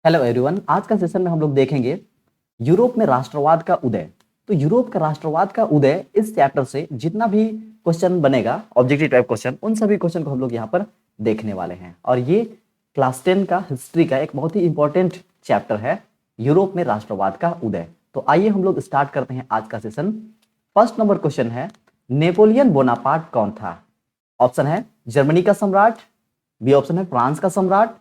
Hello everyone, आज का session में हम लोग देखेंगे यूरोप में राष्ट्रवाद का उदय। तो यूरोप का राष्ट्रवाद का उदय इस चैप्टर से जितना भी क्वेश्चन बनेगा, ऑब्जेक्टिव टाइप क्वेश्चन, उन सभी क्वेश्चन को हम लोग यहाँ पर देखने वाले हैं। और ये क्लास 10 का हिस्ट्री का एक बहुत ही इंपॉर्टेंट चैप्टर है, यूरोप में राष्ट्रवाद का उदय। तो आइए हम लोग स्टार्ट करते हैं आज का सेशन। फर्स्ट नंबर क्वेश्चन है, नेपोलियन बोनापार्ट कौन था? ऑप्शन है जर्मनी का सम्राट, बी ऑप्शन है फ्रांस का सम्राट,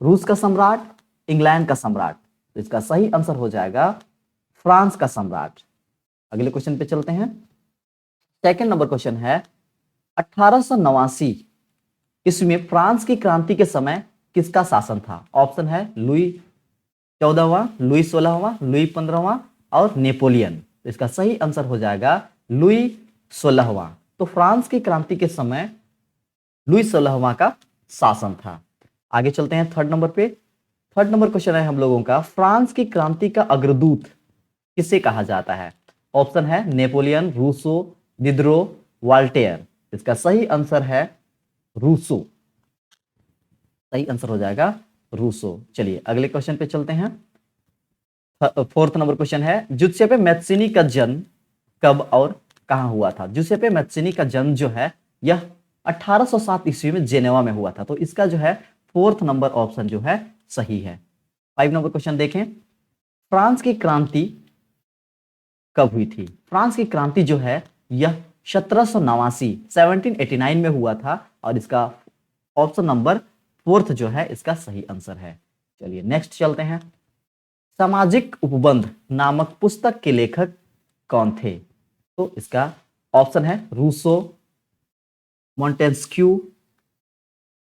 रूस का सम्राट, इंग्लैंड का सम्राट। तो इसका सही आंसर हो जाएगा फ्रांस का सम्राट। अगले क्वेश्चन पे चलते हैं। सेकंड नंबर क्वेश्चन है, 1889 ईस्वी में फ्रांस की क्रांति के समय किसका शासन था? ऑप्शन है लुई 14वां, लुई 16वां, लुई 15वां और नेपोलियन। तो इसका सही आंसर हो जाएगा लुई 16वां। तो फ्रांस की क्रांति के समय लुई 16वां का शासन था। आगे चलते हैं थर्ड नंबर पे। थर्ड नंबर क्वेश्चन है हम लोगों का, फ्रांस की क्रांति का अग्रदूत किसे कहा जाता है? ऑप्शन है नेपोलियन, रूसो, दिदरो, वाल्टेयर। इसका सही आंसर है रूसो। सही आंसर हो जाएगा रूसो। चलिए अगले क्वेश्चन पे चलते हैं। फोर्थ नंबर क्वेश्चन है, जुसेप्पे मैत्सिनी का जन्म कब और कहां हुआ था? जुसेप्पे मैत्सिनी का जन्म जो है यह 1807 ईस्वी में जेनेवा में हुआ था। तो इसका जो है फोर्थ नंबर ऑप्शन जो है सही है। 5 नंबर क्वेश्चन देखें, फ्रांस की क्रांति कब हुई थी? फ्रांस की क्रांति जो है यह 1789 में हुआ था और इसका ऑप्शन नंबर फोर्थ जो है इसका सही आंसर है। चलिए नेक्स्ट चलते हैं। सामाजिक उपबंध नामक पुस्तक के लेखक कौन थे? तो इसका ऑप्शन है रूसो, मॉन्टेस्क्यू,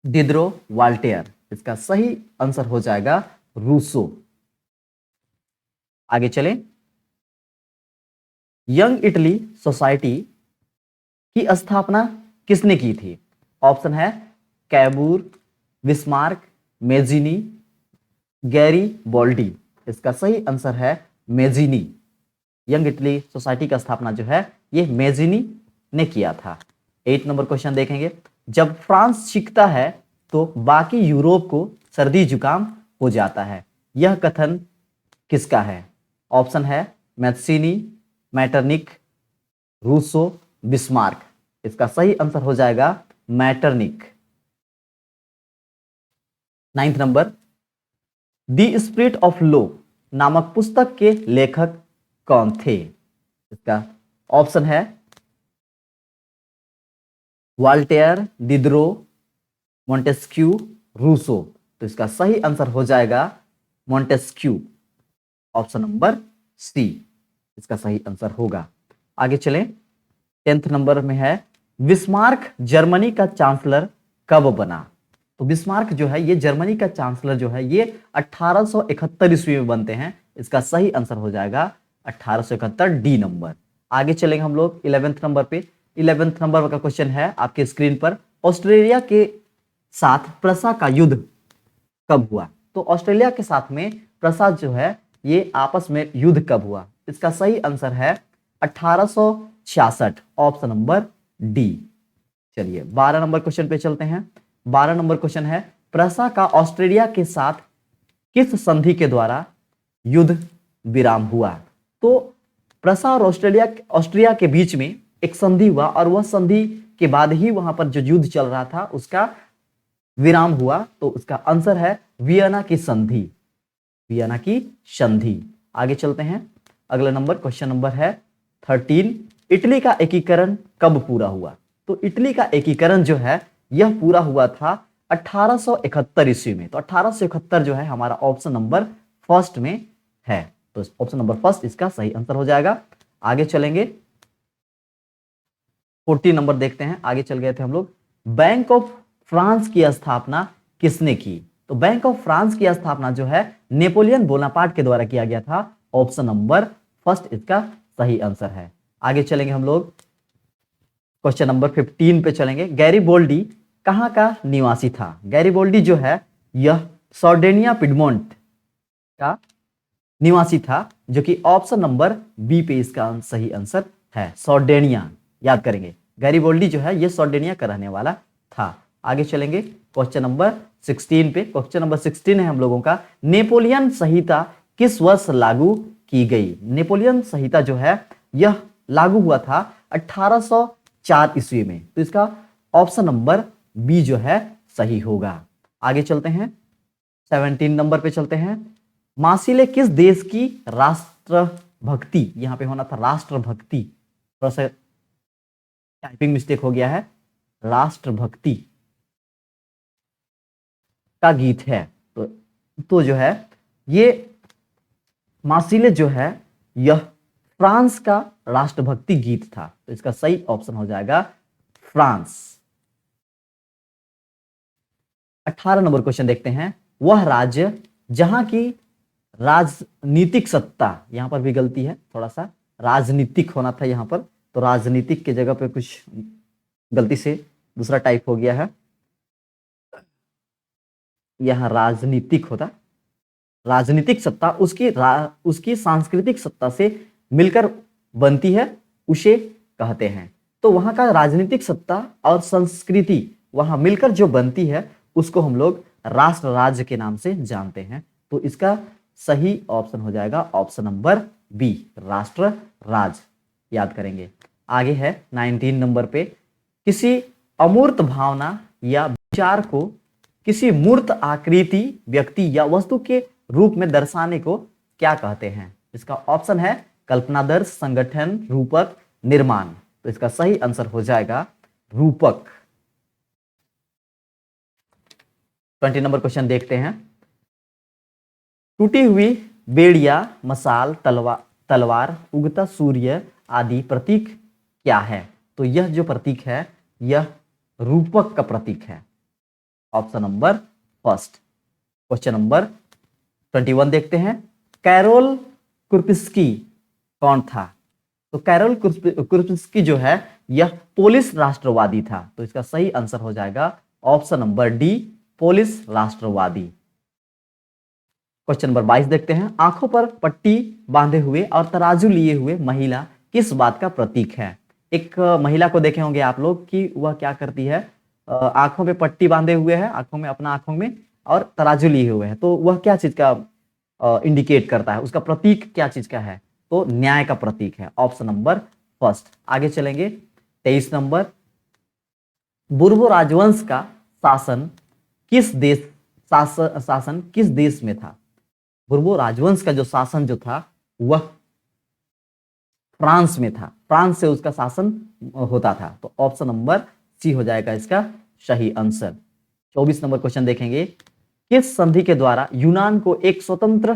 दिदरो, वाल्टेयर। इसका सही आंसर हो जाएगा रूसो। आगे चलें। यंग इटली सोसाइटी की स्थापना किसने की थी? ऑप्शन है कैबूर, बिस्मार्क, मेजिनी, गैरी बोल्डी। इसका सही आंसर है मेजिनी। यंग इटली सोसाइटी का स्थापना जो है ये मेजिनी ने किया था। 8 नंबर क्वेश्चन देखेंगे, जब फ्रांस सीखता है तो बाकी यूरोप को सर्दी जुकाम हो जाता है, यह कथन किसका है? ऑप्शन है मैत्सिनी, मैटरनिक, रूसो, बिस्मार्क। इसका सही आंसर हो जाएगा Metternich. 9th number, the spirit of law नामक पुस्तक के लेखक कौन थे? इसका ऑप्शन है वाल्टेयर, दिदरो, मॉन्टेस्क्यू, रूसो। तो इसका सही आंसर हो जाएगा मॉन्टेस्क्यू। ऑप्शन नंबर सी इसका सही आंसर होगा। आगे चलें। 10th नंबर में है, बिस्मार्क जर्मनी का चांसलर कब बना? तो बिस्मार्क जो है ये जर्मनी का चांसलर जो है ये 1871 ईस्वी में बनते हैं। इसका सही आंसर हो जाएगा 1871, डी नंबर। आगे चलेंगे हम लोग 11th नंबर पे। 11th नंबर का क्वेश्चन है आपके स्क्रीन पर, ऑस्ट्रेलिया के साथ प्रसा का युद्ध कब हुआ? तो ऑस्ट्रेलिया के साथ में प्रसा जो है ये आपस में युद्ध कब हुआ? इसका सही आंसर है 1866, ऑप्शन नंबर डी। चलिए 12 नंबर क्वेश्चन पे चलते हैं। 12 नंबर क्वेश्चन है, प्रसा का ऑस्ट्रेलिया के साथ किस संधि के द्वारा युद्ध विराम हुआ? तो प्रसा और ऑस्ट्रिया के बीच में एक संधि हुआ और वह संधि के बाद ही वहां पर जो युद्ध चल रहा था उसका विराम हुआ। तो उसका आंसर है वियना की संधि। वियना की संधि। आगे चलते हैं। अगला नंबर क्वेश्चन नंबर है 13, इटली का एकीकरण कब पूरा हुआ? तो इटली का एकीकरण जो है यह पूरा हुआ था 1871 ईस्वी में। तो 1871 जो है हमारा ऑप्शन नंबर फर्स्ट में है। तो ऑप्शन नंबर फर्स्ट इसका सही आंसर हो जाएगा। आगे चलेंगे। 14 नंबर देखते हैं। आगे चल गए थे हम लोग। बैंक ऑफ फ्रांस की स्थापना किसने की? तो बैंक ऑफ फ्रांस की स्थापना जो है नेपोलियन बोनापार्ट के द्वारा किया गया था। ऑप्शन नंबर फर्स्ट इसका सही आंसर है। आगे चलेंगे हम लोग क्वेश्चन नंबर 15 पे चलेंगे। गैरीबोल्डी कहां का निवासी था? गैरीबोल्डी जो है यह सार्डिनिया पिडमोंट का निवासी था, जो कि ऑप्शन नंबर बी पे इसका सही आंसर है, सार्डिनिया। याद करेंगे गैरीबोल्डी जो है ये सार्डिनिया का रहने वाला था। आगे चलेंगे क्वेश्चन नंबर 16 पे, क्वेश्चन नंबर 16 है हम लोगों का, नेपोलियन संहिता किस वर्ष लागू की गई? नेपोलियन संहिता जो है यह लागू हुआ था 1804 ईस्वी में। तो इसका ऑप्शन नंबर बी जो है सही होगा। आगे चलते हैं, 17 नंबर पे चलते हैं। मासिले किस देश की राष्ट्रभक्ति, यहां पे होना था राष्ट्रभक्ति, थोड़ा सा टाइपिंग मिस्टेक हो गया है, राष्ट्रभक्ति का गीत है। तो जो है ये मासिले जो है यह फ्रांस का राष्ट्रभक्ति गीत था। तो इसका सही ऑप्शन हो जाएगा फ्रांस। 18 नंबर क्वेश्चन देखते हैं। वह राज्य जहां की राजनीतिक सत्ता, यहां पर भी गलती है, थोड़ा सा राजनीतिक होना था यहां पर, तो राजनीतिक के जगह पे कुछ गलती से दूसरा टाइप हो गया है, यहां राजनीतिक होता, राजनीतिक सत्ता उसकी सांस्कृतिक सत्ता से मिलकर बनती है, उसे कहते हैं। तो वहां का राजनीतिक सत्ता और संस्कृति वहां मिलकर जो बनती है उसको हम लोग राष्ट्र राज्य के नाम से जानते हैं। तो इसका सही ऑप्शन हो जाएगा ऑप्शन नंबर बी, राष्ट्र राज्य, याद करेंगे। आगे है 19 नंबर पे, किसी अमूर्त भावना या विचार को किसी मूर्त आकृति, व्यक्ति या वस्तु के रूप में दर्शाने को क्या कहते हैं? इसका ऑप्शन है कल्पनादर्श, संगठन, रूपक, निर्माण। तो इसका सही आंसर हो जाएगा रूपक। 20 नंबर क्वेश्चन देखते हैं। टूटी हुई बेड़िया, मसाल, तलवार, उगता सूर्य आदि प्रतीक क्या है? तो यह जो प्रतीक है यह रूपक का प्रतीक है, option number first. Question number 21 देखते हैं। कैरोल कुर्पिस्की कौन था? तो कैरोल कुर्पिस्की जो है यह पोलिश राष्ट्रवादी था। तो इसका सही आंसर हो जाएगा ऑप्शन नंबर डी, पोलिश राष्ट्रवादी। क्वेश्चन नंबर 22 देखते हैं। आंखों पर पट्टी बांधे हुए और तराजू लिए हुए महिला किस बात का प्रतीक है? एक महिला को देखे होंगे आप लोग कि वह क्या करती है, आंखों पे पट्टी बांधे हुए है, अपना आंखों में, और तराजू लिए हुए है। तो वह क्या चीज का इंडिकेट करता है, उसका प्रतीक क्या चीज का है? तो न्याय का प्रतीक है, ऑप्शन नंबर फर्स्ट। आगे चलेंगे 23 नंबर। बुर्बो राजवंश का शासन किस देश में था? बुर्बो राजवंश का जो शासन जो था वह फ्रांस में था, फ्रांस से उसका शासन होता था। तो ऑप्शन नंबर सी हो जाएगा इसका सही आंसर। 24 नंबर क्वेश्चन देखेंगे। किस संधि के द्वारा यूनान को एक स्वतंत्र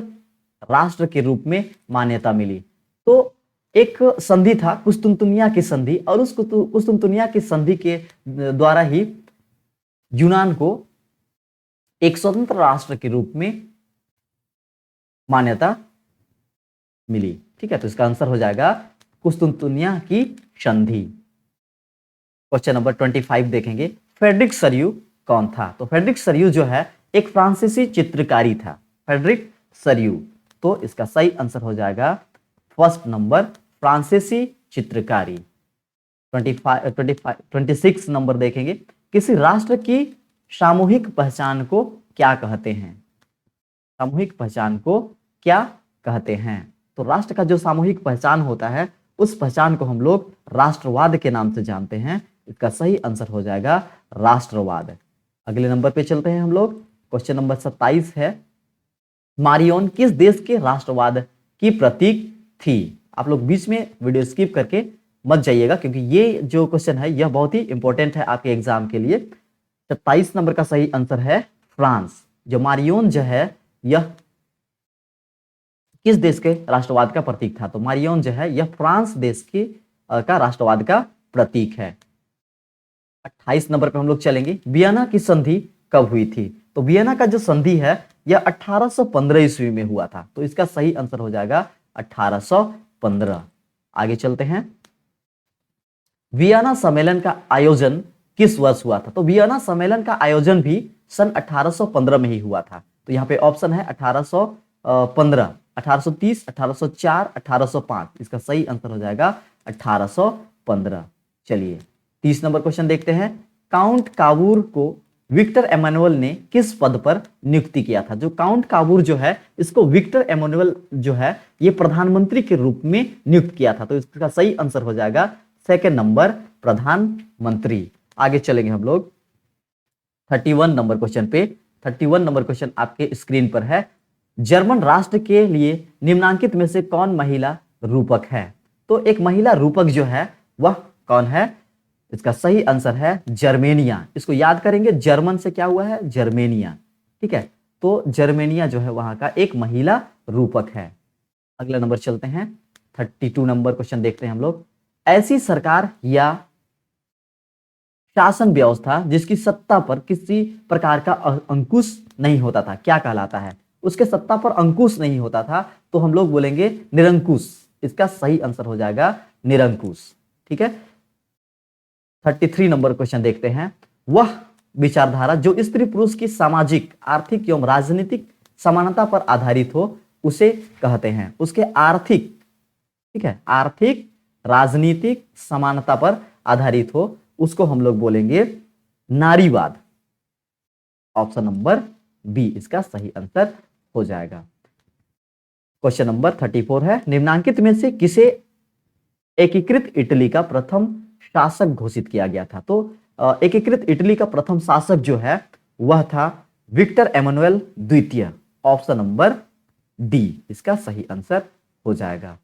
राष्ट्र के रूप में मान्यता मिली? तो एक संधि था कुस्तुनतुनिया की संधि, और उस कुस्तुनतुनिया की संधि के द्वारा ही यूनान को एक स्वतंत्र राष्ट्र के रूप में मान्यता मिली। ठीक है, तो इसका आंसर हो जाएगा कुस्तुनतुनिया की संधि। क्वेश्चन नंबर 25 देखेंगे। फ्रेडरिक सरयू कौन था? तो फ्रेडरिक सरयू जो है एक फ्रांसीसी चित्रकारी था, फ्रेडरिक सरयू। तो इसका सही आंसर हो जाएगा फर्स्ट नंबर, फ्रांसीसी चित्रकारी। 26 नंबर देखेंगे। किसी राष्ट्र की सामूहिक पहचान को क्या कहते हैं? सामूहिक पहचान को क्या कहते हैं? तो राष्ट्र का जो सामूहिक पहचान होता है उस पहचान को हम लोग राष्ट्रवाद के नाम से जानते हैं। इसका सही आंसर हो जाएगा राष्ट्रवाद। अगले नंबर पे चलते हैं हम लोग। क्वेश्चन नंबर 27 है। मारियोन किस देश के राष्ट्रवाद की प्रतीक थी? आप लोग बीच में वीडियो स्किप करके मत जाइएगा, क्योंकि ये जो क्वेश्चन है यह बहुत ही इंपॉर्टेंट है आपके एग्जाम के लिए। 27 नंबर का सही आंसर है फ्रांस। जो मारियोन जो है यह किस देश के राष्ट्रवाद का प्रतीक था? तो मारियोन जो है यह फ्रांस देश की का राष्ट्रवाद का प्रतीक है। 28 नंबर पे हम लोग चलेंगे। वियना की संधि कब हुई थी? तो वियना का जो संधि है यह 1815 ईस्वी में हुआ था। तो इसका सही आंसर हो जाएगा 1815। आगे चलते हैं। वियना सम्मेलन का आयोजन किस वर्ष हुआ था? तो वियना सम्मेलन का आयोजन भी सन 1815 में ही हुआ था। तो यहाँ पे ऑप्शन है 1815, 1830, 1804, 1805। इसका सही आंसर हो जाएगा 1815। चलिए 30 नंबर क्वेश्चन देखते हैं। काउंट काबूर को विक्टर एमानुअल ने किस पद पर नियुक्ति किया था? जो काउंट काबूर जो है, इसको विक्टर एमानुअल जो है ये प्रधानमंत्री के रूप में नियुक्त किया था। तो इसका सही आंसर हो जाएगा सेकंड नंबर, प्रधानमंत्री। आगे चलेंगे हम लोग 31 नंबर क्वेश्चन पे। 31 नंबर क्वेश्चन आपके स्क्रीन पर है। जर्मन राष्ट्र के लिए निम्नांकित में से कौन महिला रूपक है? तो एक महिला रूपक जो है वह कौन है? इसका सही आंसर है जर्मेनिया। इसको याद करेंगे, जर्मन से क्या हुआ है? जर्मेनिया। ठीक है, तो जर्मेनिया जो है वहां का एक महिला रूपक है। अगला नंबर चलते हैं, 32 नंबर क्वेश्चन देखते हैं हम लोग। ऐसी सरकार या शासन व्यवस्था जिसकी सत्ता पर किसी प्रकार का अंकुश नहीं होता था, क्या कहलाता है? उसके सत्ता पर अंकुश नहीं होता था तो हम लोग बोलेंगे निरंकुश। इसका सही आंसर हो जाएगा निरंकुश। ठीक है, 33 नंबर क्वेश्चन देखते हैं। वह विचारधारा जो स्त्री पुरुष की सामाजिक, आर्थिक एवं राजनीतिक समानता पर आधारित हो उसे कहते हैं। उसके आर्थिक, ठीक है, आर्थिक राजनीतिक समानता पर आधारित हो उसको हम लोग बोलेंगे नारीवाद। ऑप्शन नंबर बी इसका सही आंसर हो जाएगा। क्वेश्चन नंबर 34 है। निम्नांकित में से किसे एकीकृत इटली का प्रथम शासक घोषित किया गया था? तो एकीकृत इटली का प्रथम शासक जो है वह था विक्टर एमानुएल द्वितीय। ऑप्शन नंबर डी इसका सही आंसर हो जाएगा।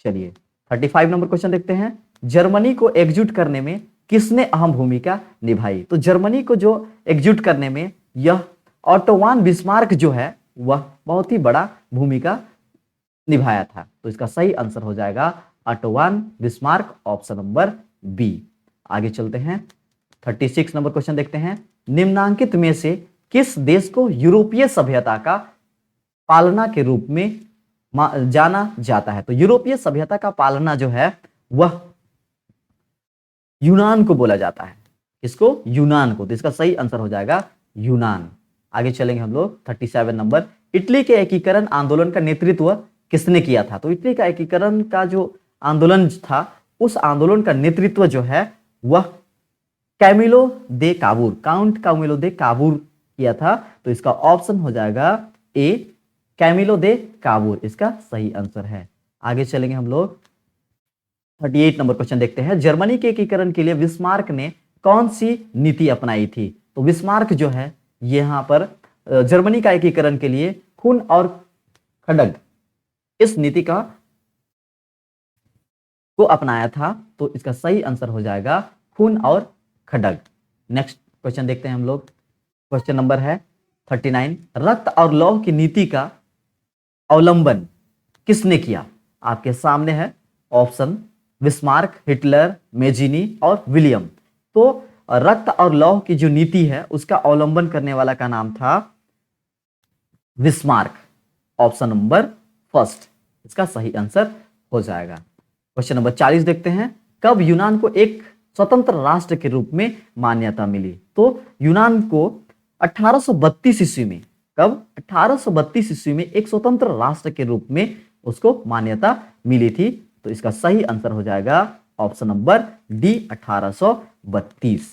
चलिए 35 नंबर क्वेश्चन देखते हैं। जर्मनी को एकजुट करने में किसने अहम भूमिका निभाई? तो जर्मनी को जो एकजुट करने में यह ऑटो वान बिस्मार्क जो है वह बहुत ही बड़ा भूमिका निभाया था। तो इसका सही आंसर हो जाएगा Otto von Bismarck. Option number B. आगे चलते हैं, 36 नंबर क्वेश्चन देखते हैं। निम्नांकित में से किस देश को यूरोपीय सभ्यता का पालना के रूप में जाना जाता है? तो यूरोपीय सभ्यता का पालना जो है वह यूनान को बोला जाता है। किसको? यूनान को। तो इसका सही आंसर हो जाएगा यूनान। आगे चलेंगे हम लोग 37 नंबर। इटली के एकीकरण आंदोलन का नेतृत्व किसने किया था? तो इटली का एकीकरण का जो आंदोलन था उस आंदोलन का नेतृत्व जो है वह Camillo de Cavour, Count Camillo de Cavour किया था। तो इसका ऑप्शन हो जाएगा ए, कैमिलो दे काबूर इसका सही आंसर है। आगे चलेंगे हम लोग 38 नंबर क्वेश्चन देखते हैं। जर्मनी के एकीकरण के लिए बिस्मार्क ने कौन सी नीति अपनाई थी? तो बिस्मार्क जो है यहां पर जर्मनी का एकीकरण के लिए खून और खड्ग इस नीति का को अपनाया था। तो इसका सही आंसर हो जाएगा खून और खड्ग। नेक्स्ट क्वेश्चन देखते हैं हम लोग। क्वेश्चन नंबर है 39। रक्त और लौह की नीति का अवलंबन किसने किया? आपके सामने है ऑप्शन बिस्मार्क, हिटलर, मेजिनी और विलियम। तो रक्त और लौह की जो नीति है उसका अवलंबन करने वाला का नाम था बिस्मार्क। ऑप्शन नंबर फर्स्ट इसका सही आंसर हो जाएगा। क्वेश्चन नंबर 40 देखते हैं। कब यूनान को एक स्वतंत्र राष्ट्र के रूप में मान्यता मिली? तो यूनान को 1832 ईस्वी में, कब? 1832 ईस्वी में एक स्वतंत्र राष्ट्र के रूप में उसको मान्यता मिली थी। तो इसका सही आंसर हो जाएगा ऑप्शन नंबर डी, 1832।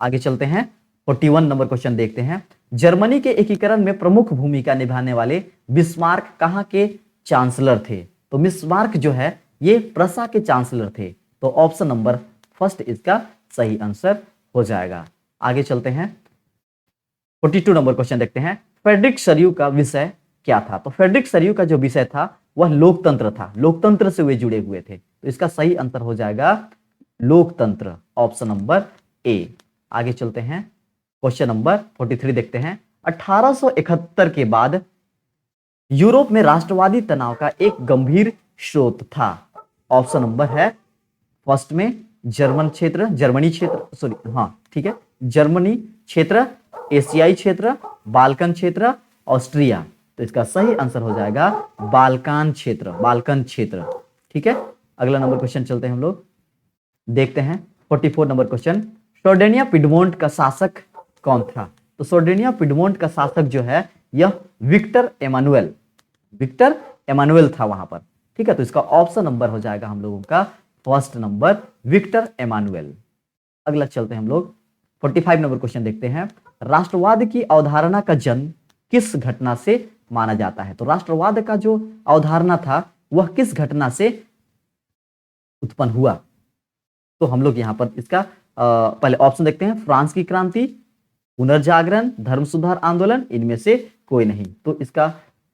आगे चलते हैं 41 नंबर क्वेश्चन देखते हैं। जर्मनी के एकीकरण में प्रमुख भूमिका निभाने वाले बिस्मार्क कहां के चांसलर थे? तो बिस्मार्क जो है ये प्रसा के चांसलर थे। तो ऑप्शन नंबर फर्स्ट इसका सही आंसर हो जाएगा। आगे चलते हैं 42 नंबर क्वेश्चन देखते हैं। फ्रेडरिक सरियू का विषय क्या था? तो फ्रेडरिक सरियू का जो विषय था वह लोकतंत्र था। लोकतंत्र से वे जुड़े हुए थे। तो इसका सही आंसर हो जाएगा लोकतंत्र। Option number A. आगे चलते हैं क्वेश्चन नंबर 43 देखते हैं। 1871 के बाद यूरोप में राष्ट्रवादी तनाव का एक गंभीर स्रोत था। ऑप्शन नंबर है फर्स्ट में जर्मनी क्षेत्र, हाँ ठीक है, जर्मनी क्षेत्र, एशियाई क्षेत्र, बाल्कन क्षेत्र, ऑस्ट्रिया। तो इसका सही आंसर हो जाएगा बाल्कन क्षेत्र। ठीक है, अगला नंबर क्वेश्चन चलते हैं हम लोग, देखते हैं 44 नंबर क्वेश्चन। सोर्डेनिया पिडमोंट का शासक कौन था? तो सोर्डेनिया पिडमोंट का शासक जो है यह विक्टर एमानुएल था वहां पर। ठीक है, तो इसका ऑप्शन नंबर हो जाएगा हम लोगों का फर्स्ट नंबर, विक्टर एमानुएल। अगला चलते हैं हम लोग 45 नंबर क्वेश्चन देखते हैं। राष्ट्रवाद की अवधारणा का जन्म किस घटना से माना जाता है? तो राष्ट्रवाद का जो अवधारणा था वह किस घटना से उत्पन्न हुआ? तो हम लोग यहां पर इसका पहले ऑप्शन देखते हैं। फ्रांस की क्रांति, पुनर्जागरण, धर्म सुधार आंदोलन, इनमें से कोई नहीं। तो इसका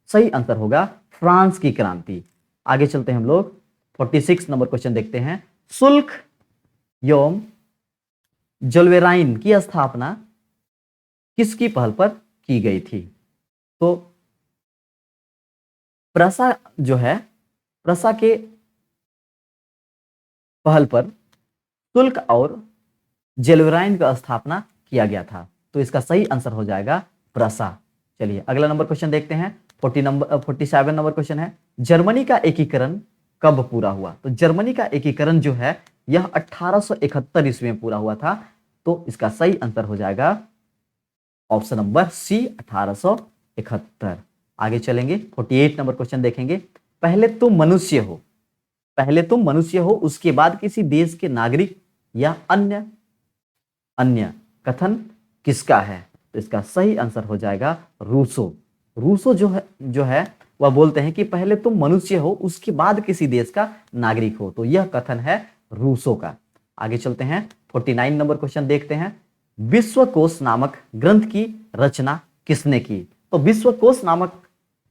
सही आंसर होगा फ्रांस की क्रांति। आगे चलते हैं हम लोग 46 नंबर क्वेश्चन देखते हैं। शुल्क एवं जोल्वेराइन की स्थापना किसकी पहल पर की गई थी? तो प्रसा जो है, प्रसा के पहल पर शुल्क और जोल्वेराइन का स्थापना किया गया था। तो इसका सही आंसर हो जाएगा प्रसा। चलिए अगला नंबर क्वेश्चन देखते हैं। 47 नंबर क्वेश्चन है, जर्मनी का एकीकरण कब पूरा हुआ? तो जर्मनी का एकीकरण जो है यह 1871 ईस्वी में पूरा हुआ था। तो इसका सही आंसर हो जाएगा ऑप्शन नंबर सी, 1871। आगे चलेंगे 48 नंबर क्वेश्चन देखेंगे। पहले तुम मनुष्य हो, पहले तुम मनुष्य हो, उसके बाद किसी देश के नागरिक या अन्य कथन किसका है? तो इसका सही आंसर हो जाएगा रूसो। रूसो जो है वह बोलते हैं कि पहले तुम मनुष्य हो, उसके बाद किसी देश का नागरिक हो। तो यह कथन है रूसो का। आगे चलते हैं 49 नंबर क्वेश्चन देखते हैं। विश्वकोश नामक ग्रंथ की रचना किसने की? तो विश्वकोश नामक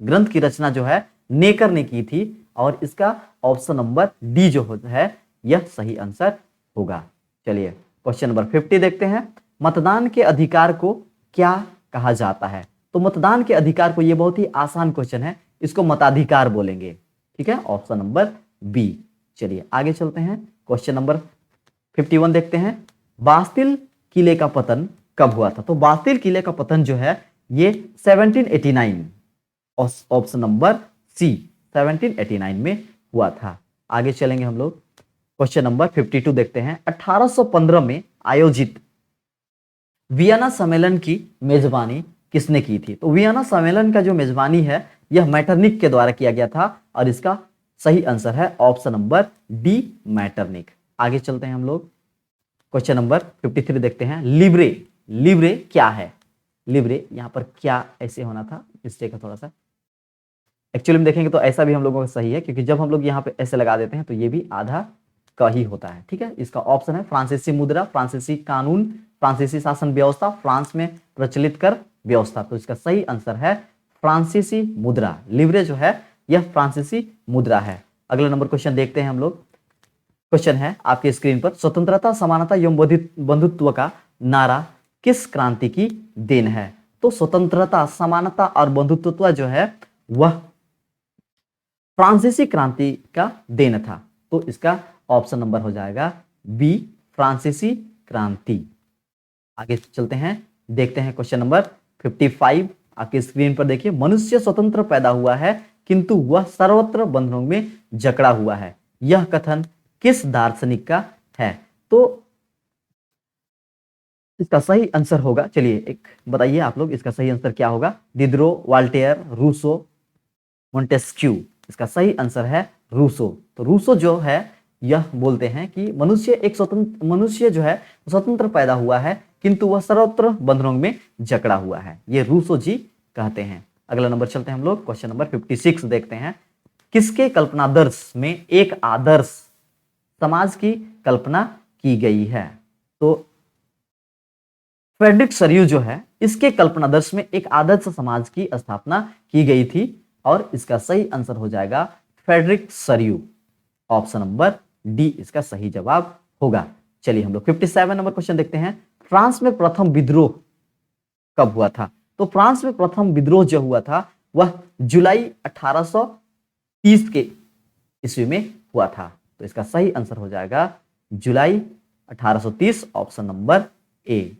ग्रंथ की रचना जो है नेकर ने की थी और इसका ऑप्शन नंबर डी जो है यह सही आंसर होगा। चलिए क्वेश्चन नंबर 50 देखते हैं। मतदान के अधिकार को क्या कहा जाता है? तो मतदान के अधिकार को, यह बहुत ही आसान क्वेश्चन है, इसको मताधिकार बोलेंगे। ठीक है, ऑप्शन नंबर बी। चलिए आगे चलते हैं क्वेश्चन नंबर 51 देखते हैं। बास्तिल किले का पतन कब हुआ था? तो बास्तिल किले का पतन जो है ये 1789, ऑप्शन नंबर सी, 1789 में हुआ था। आगे चलेंगे हम लोग क्वेश्चन नंबर 52 देखते हैं। 1815 में आयोजित वियना सम्मेलन की मेजबानी किसने की थी? तो वियना सम्मेलन का जो मेजबानी है यह मैटरनिक के द्वारा किया गया था और इसका सही आंसर है ऑप्शन नंबर डी, मैटरनिक। आगे चलते हैं हम लोग क्वेश्चन नंबर 53 देखते हैं। लिब्रे, लिब्रे क्या है? लिब्रे यहां पर क्या ऐसे होना था, मिस्टेक है थोड़ा सा। एक्चुअली में देखेंगे तो ऐसा भी हम लोगों का सही है, क्योंकि जब हम लोग यहाँ पे ऐसे लगा देते हैं तो ये भी आधा का ही होता है। ठीक है, इसका ऑप्शन है फ्रांसीसी मुद्रा, फ्रांसीसी कानून, फ्रांसीसी शासन व्यवस्था, फ्रांस में प्रचलित कर व्यवस्था। तो इसका सही आंसर है फ्रांसीसी मुद्रा। लिब्रे जो है यह फ्रांसीसी मुद्रा है। अगला नंबर क्वेश्चन देखते हैं हम लोग। क्वेश्चन है आपके स्क्रीन पर, स्वतंत्रता, समानता एवं बंधुत्व का नारा किस क्रांति की देन है? तो स्वतंत्रता, समानता और बंधुत्व जो है वह फ्रांसीसी क्रांति का देन था। तो इसका ऑप्शन नंबर हो जाएगा बी, फ्रांसीसी क्रांति। आगे चलते हैं, देखते हैं क्वेश्चन नंबर 55 आपके स्क्रीन पर देखिए। मनुष्य स्वतंत्र पैदा हुआ है किंतु वह सर्वत्र बंधनों में जकड़ा हुआ है, यह कथन किस दार्शनिक का है? तो इसका सही आंसर होगा, चलिए एक बताइए आप लोग, इसका सही आंसर क्या होगा? डिडरो, वाल्टेयर, रूसो, मोंटेस्क्यू। इसका सही आंसर है रूसो। तो रूसो जो है यह बोलते हैं कि मनुष्य जो है स्वतंत्र पैदा हुआ है किंतु वह सर्वत्र बंधनों में जकड़ा हुआ है, ये रूसो जी कहते हैं। अगला नंबर चलते हैं हम लोग, क्वेश्चन नंबर 56 देखते हैं। किसके कल्पनादर्श में एक आदर्श समाज की कल्पना की गई है? तो फ्रेडरिक सरयू जो है इसके कल्पनादर्श में एक आदर्श समाज की स्थापना की गई थी और इसका सही आंसर हो जाएगा फ्रेडरिक सरयू, ऑप्शन नंबर डी इसका सही जवाब होगा। चलिए हम लोग 57 नंबर क्वेश्चन देखते हैं। फ्रांस में प्रथम विद्रोह कब हुआ था? तो फ्रांस में प्रथम विद्रोह जो हुआ था वह जुलाई 1830 के ईस्वी में हुआ था। तो इसका सही आंसर हो जाएगा जुलाई 1830, ऑप्शन नंबर ए।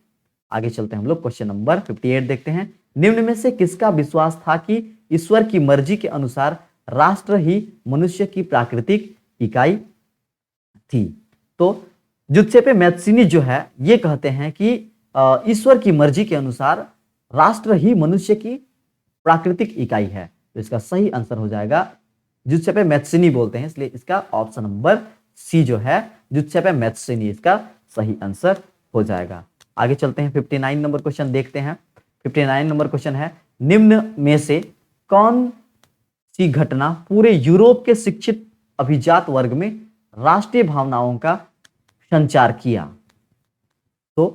आगे चलते हैं हम लोग क्वेश्चन नंबर 58 देखते हैं। निम्न में से किसका विश्वास था कि ईश्वर की मर्जी के अनुसार राष्ट्र ही मनुष्य की प्राकृतिक इकाई थी? तो जुत्सेपे मैत्सिनी जो है ये कहते हैं कि ईश्वर की मर्जी के अनुसार राष्ट्र ही मनुष्य की प्राकृतिक इकाई है। तो इसका सही आंसर हो जाएगा, जुत्सेपे मैत्सिनी बोलते हैं, इसलिए इसका ऑप्शन नंबर सी जो है जुत्सेपे मैत्सिनी इसका सही आंसर हो जाएगा। आगे चलते हैं 59 नंबर क्वेश्चन देखते हैं। 59 नंबर क्वेश्चन है, निम्न में से कौन सी घटना पूरे यूरोप के शिक्षित अभिजात वर्ग में राष्ट्रीय भावनाओं का संचार किया? तो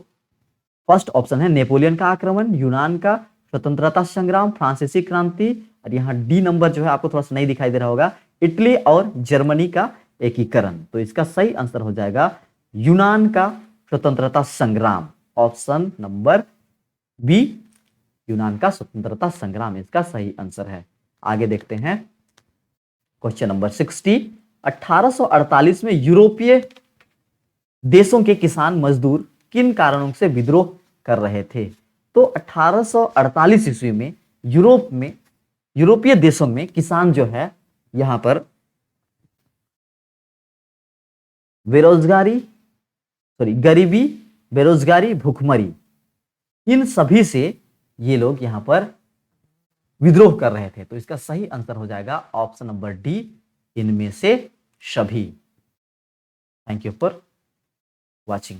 फर्स्ट ऑप्शन है नेपोलियन का आक्रमण, यूनान का स्वतंत्रता संग्राम, फ्रांसीसी क्रांति, और यहाँ डी नंबर जो है आपको थोड़ा सा नहीं दिखाई दे रहा होगा, इटली और जर्मनी का एकीकरण। तो इसका सही आंसर हो जाएगा यूनान का स्वतंत्रता संग्राम, ऑप्शन नंबर बी, यूनान का स्वतंत्रता संग्राम इसका सही आंसर है। आगे देखते हैं क्वेश्चन नंबर 60। 1848 में यूरोपीय देशों के किसान मजदूर किन कारणों से विद्रोह कर रहे थे? तो 1848 ईस्वी में यूरोपीय देशों में किसान जो है यहां पर गरीबी, बेरोजगारी, भूखमरी, इन सभी से ये लोग यहां पर विद्रोह कर रहे थे। तो इसका सही आंसर हो जाएगा ऑप्शन नंबर डी, इनमें से सभी। Thank you for watching.